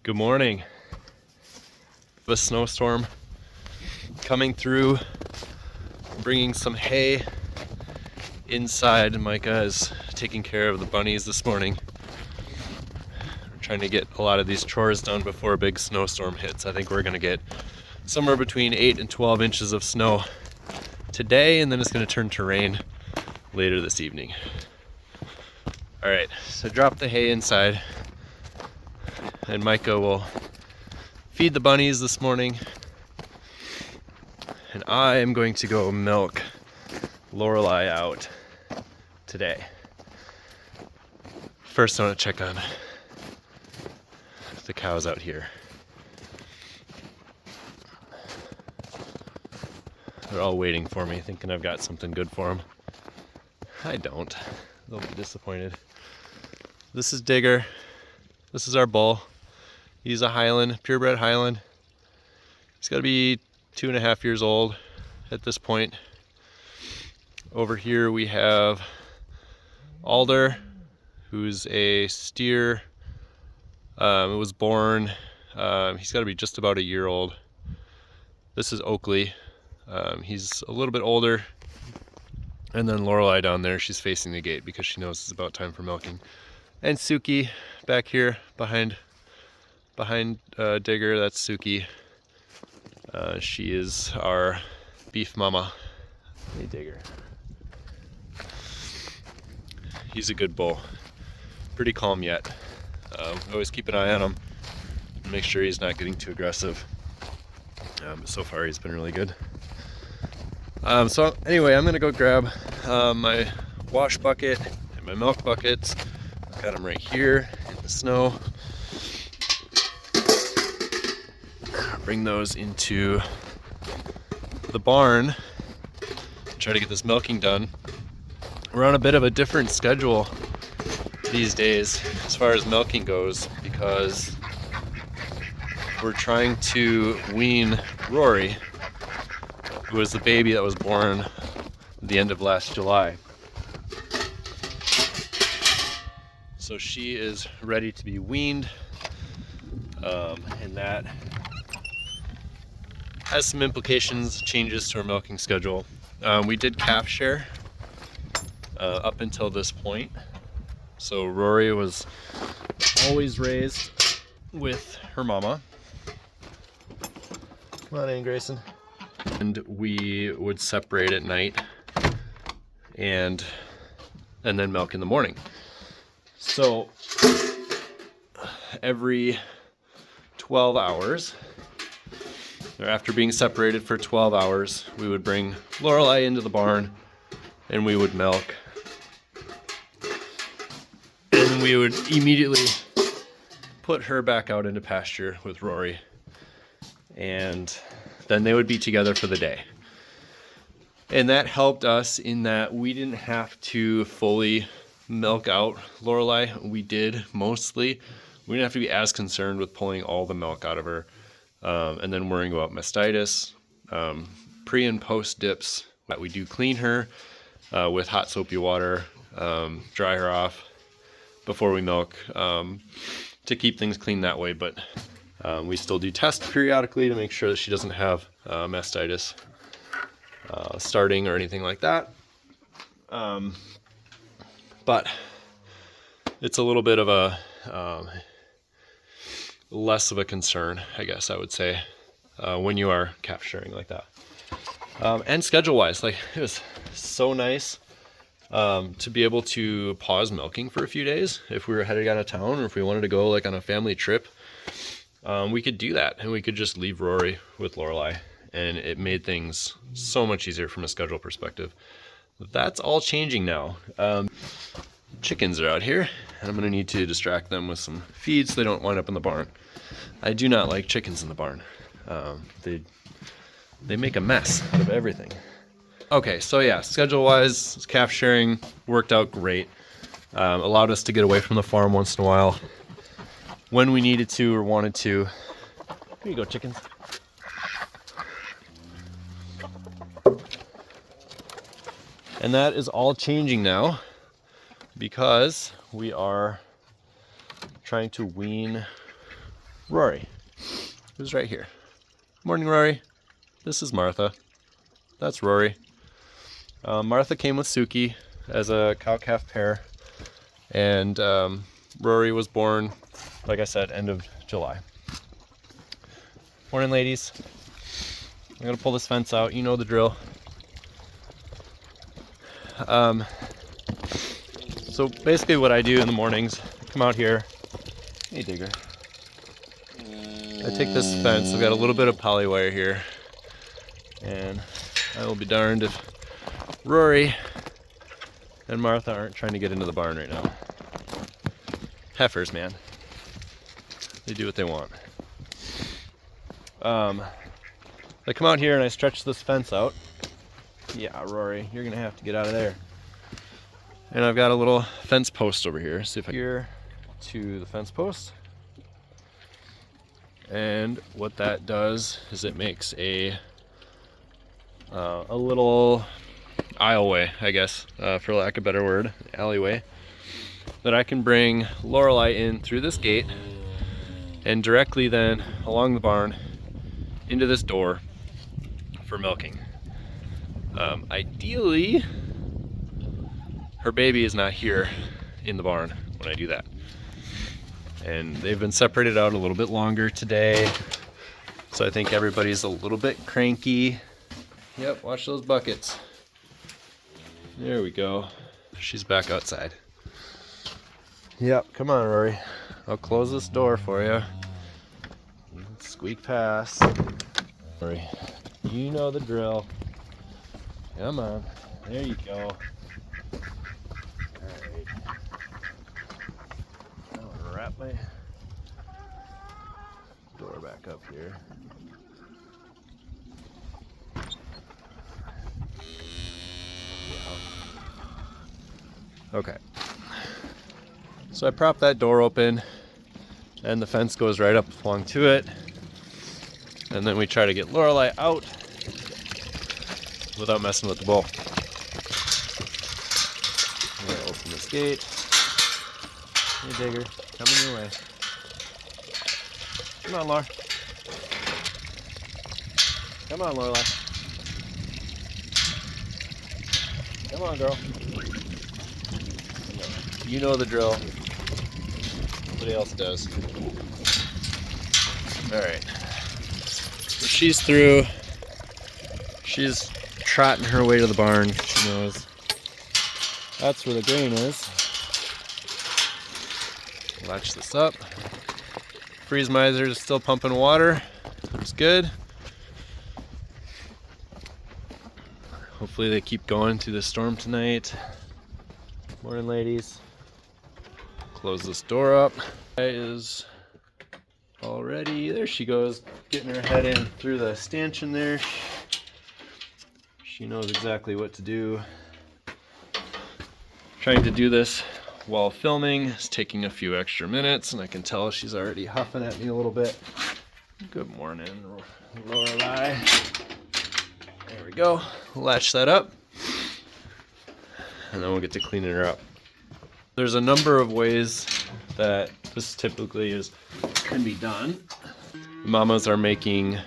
Good morning. A snowstorm coming through, bringing some hay inside. Micah is taking care of the bunnies this morning. We're trying to get a lot of these chores done before a big snowstorm hits. I think we're going to get somewhere between 8 and 12 inches of snow today, and then it's going to turn to rain later this evening. All right, so drop the hay inside, and Micah will feed the bunnies this morning, and I am going to go milk Lorelei out today. First, I want to check on the cows out here. They're all waiting for me, thinking I've got something good for them. I don't. They'll be disappointed. This is Digger. This is our bull. He's a Highland, purebred Highland. He's got to be 2.5 years old at this point. Over here we have Alder, who's a steer. It was born, he's got to be just about a year old. This is Oakley. He's a little bit older. And then Lorelei down there, she's facing the gate because she knows it's about time for milking. And Suki back here behind Digger, that's Suki. She is our beef mama. Hey, Digger. He's a good bull. Pretty calm yet. Always keep an eye on him. Make sure he's not getting too aggressive. But so far he's been really good. So anyway, I'm gonna go grab my wash bucket and my milk buckets. I've got them right here in the snow. Bring those into the barn. Try to get this milking done. We're on a bit of a different schedule these days as far as milking goes because we're trying to wean Rory, who was the baby that was born at the end of last July. So she is ready to be weaned, and that has some implications, changes to our milking schedule. We did calf share up until this point. So Rory was always raised with her mama. Come on in, Grayson. And we would separate at night and then milk in the morning. So every 12 hours, or after being separated for 12 hours, we would bring Lorelei into the barn and we would milk. And we would immediately put her back out into pasture with Rory. And then they would be together for the day. And that helped us in that we didn't have to fully milk out Lorelei. We did mostly. We didn't have to be as concerned with pulling all the milk out of her. And then worrying about mastitis, pre and post dips. We do clean her with hot soapy water, dry her off before we milk to keep things clean that way. But we still do test periodically to make sure that she doesn't have mastitis starting or anything like that. But it's a little bit of a less of a concern, I guess I would say, when you are calf sharing like that. And schedule-wise, like it was so nice to be able to pause milking for a few days. If we were headed out of town or if we wanted to go like on a family trip, we could do that, and we could just leave Rory with Lorelei, and it made things so much easier from a schedule perspective. That's all changing now. Chickens are out here, and I'm going to need to distract them with some feed so they don't wind up in the barn. I do not like chickens in the barn. They make a mess out of everything. Okay, so yeah, schedule-wise, calf sharing worked out great. Allowed us to get away from the farm once in a while when we needed to or wanted to. Here you go, chickens. And that is all changing now because we are trying to wean Rory, who's right here. Morning, Rory. This is Martha. That's Rory. Martha came with Suki as a cow-calf pair, and Rory was born, like I said, end of July. Morning, ladies. I'm gonna pull this fence out. You know the drill. So basically what I do in the mornings, I come out here. Hey, Digger. I take this fence. I've got a little bit of poly wire here, and I will be darned if Rory and Martha aren't trying to get into the barn right now. Heifers, man. They do what they want. I come out here and I stretch this fence out. Yeah, Rory, you're gonna have to get out of there. And I've got a little fence post over here. See if I can here to the fence post. And what that does is it makes a little aisleway, I guess, for lack of a better word, alleyway, that I can bring Lorelei in through this gate and directly then along the barn into this door for milking. Ideally, her baby is not here in the barn when I do that. And they've been separated out a little bit longer today, so I think everybody's a little bit cranky. Yep, watch those buckets. There we go. She's back outside. Yep, come on, Rory. I'll close this door for you. Squeak past. Rory, you know the drill. Come on. There you go. Alright. I'm gonna wrap my door back up here. Okay. So I prop that door open and the fence goes right up along to it. And then we try to get Lorelei out without messing with the bull. I'm gonna open this gate. Hey, Digger, coming your way. Come on, Laura. Come on, Lorelei. Come on, girl. You know the drill. Nobody else does. Alright. So she's through. She's trotting her way to the barn. She knows that's where the grain is. Latch this up. Freeze miser is still pumping water. That's good. Hopefully they keep going through the storm tonight. Morning, ladies. Close this door up. Is already, there she goes, getting her head in through the stanchion there. She knows exactly what to do. Trying to do this while filming is taking a few extra minutes, and I can tell she's already huffing at me a little bit. Good morning, Lorelei. There we go. Latch that up, and then we'll get to cleaning her up. There's a number of ways that this typically can be done. Mamas are making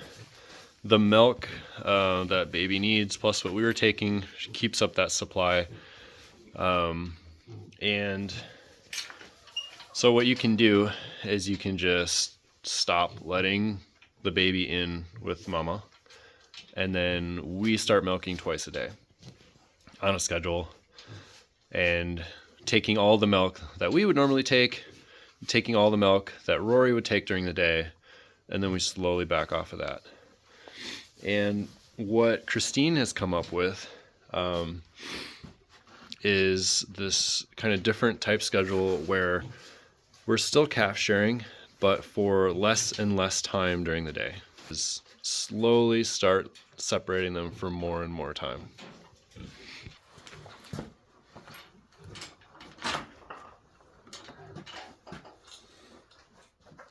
the milk that baby needs, plus what we were taking. She keeps up that supply. And so what you can do is you can just stop letting the baby in with mama, and then we start milking twice a day on a schedule, and taking all the milk that we would normally take, taking all the milk that Rory would take during the day, and then we slowly back off of that. And what Christine has come up with is this kind of different type schedule where we're still calf sharing, but for less and less time during the day. Just slowly start separating them for more and more time.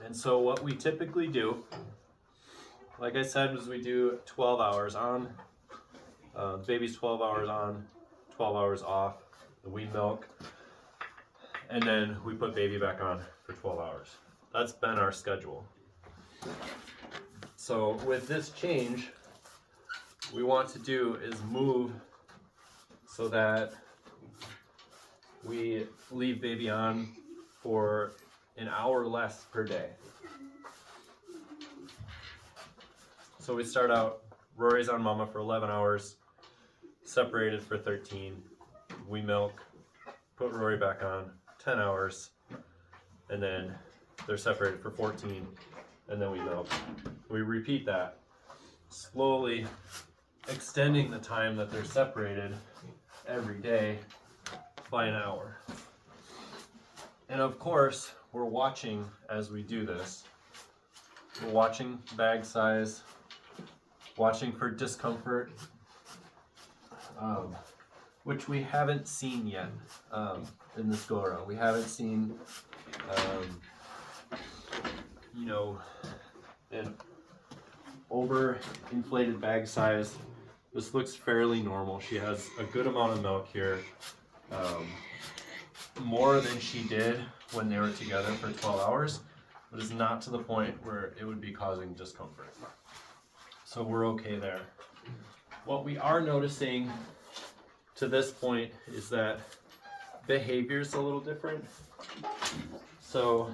And so what we typically do, like I said, is we do 12 hours on. The baby's 12 hours on, 12 hours off, the wean milk, and then we put baby back on for 12 hours. That's been our schedule. So with this change, we want to do is move so that we leave baby on for an hour less per day. So we start out, Rory's on mama for 11 hours, separated for 13. We milk, put Rory back on 10 hours, and then they're separated for 14, and then we milk. We repeat that, slowly extending the time that they're separated every day by an hour. And of course, we're watching as we do this. We're watching bag size, watching for discomfort, which we haven't seen yet in this go around. We haven't seen, an overinflated bag size. This looks fairly normal. She has a good amount of milk here, more than she did when they were together for 12 hours, but it's not to the point where it would be causing discomfort. So we're okay there. What we are noticing to this point is that behavior's a little different. So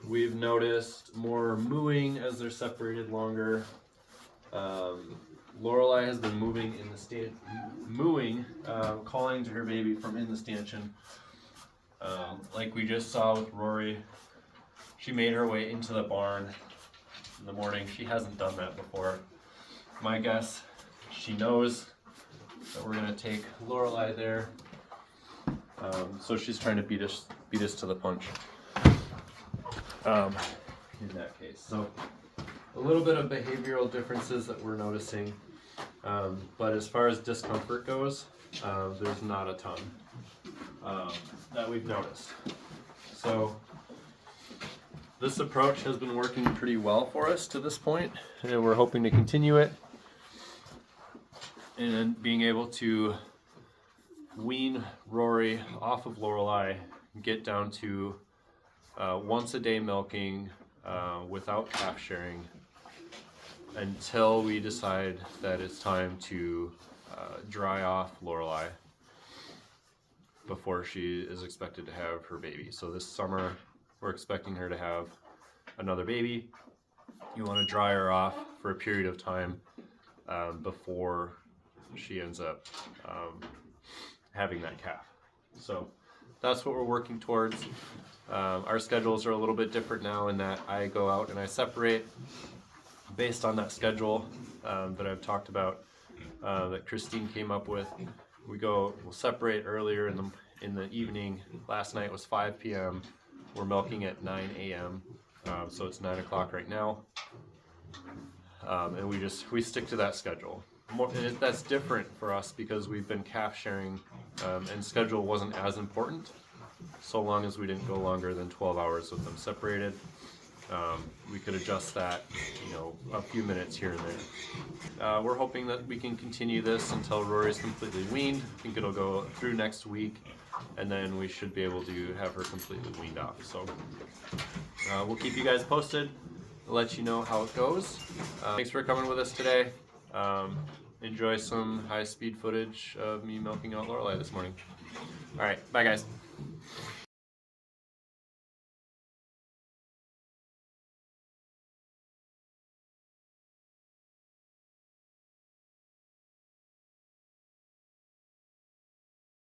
we've noticed more mooing as they're separated longer. Lorelei has been moving in the mooing, calling to her baby from in the stanchion. Like we just saw with Rory, she made her way into the barn in the morning. She hasn't done that before. My guess, she knows that we're gonna take Lorelei there. So she's trying to beat us to the punch. In that case, so a little bit of behavioral differences that we're noticing, but as far as discomfort goes, there's not a ton that we've noticed. So this approach has been working pretty well for us to this point, and we're hoping to continue it and being able to wean Rory off of Lorelei, get down to once a day milking without calf sharing until we decide that it's time to dry off Lorelei before she is expected to have her baby. So this summer we're expecting her to have another baby. You want to dry her off for a period of time before she ends up having that calf. So that's what we're working towards. Our schedules are a little bit different now in that I go out and I separate based on that schedule that I've talked about, that Christine came up with. We'll separate earlier in the evening. Last night was 5 p.m. We're milking at 9 a.m. So it's 9 o'clock right now, and we stick to that schedule. That's different for us because we've been calf sharing, and schedule wasn't as important so long as we didn't go longer than 12 hours with them separated. We could adjust that, a few minutes here and there. We're hoping that we can continue this until Rory's completely weaned. I think it'll go through next week, and then we should be able to have her completely weaned off. So we'll keep you guys posted, let you know how it goes. Thanks for coming with us today. Enjoy some high-speed footage of me milking out Lorelei this morning. All right, bye guys.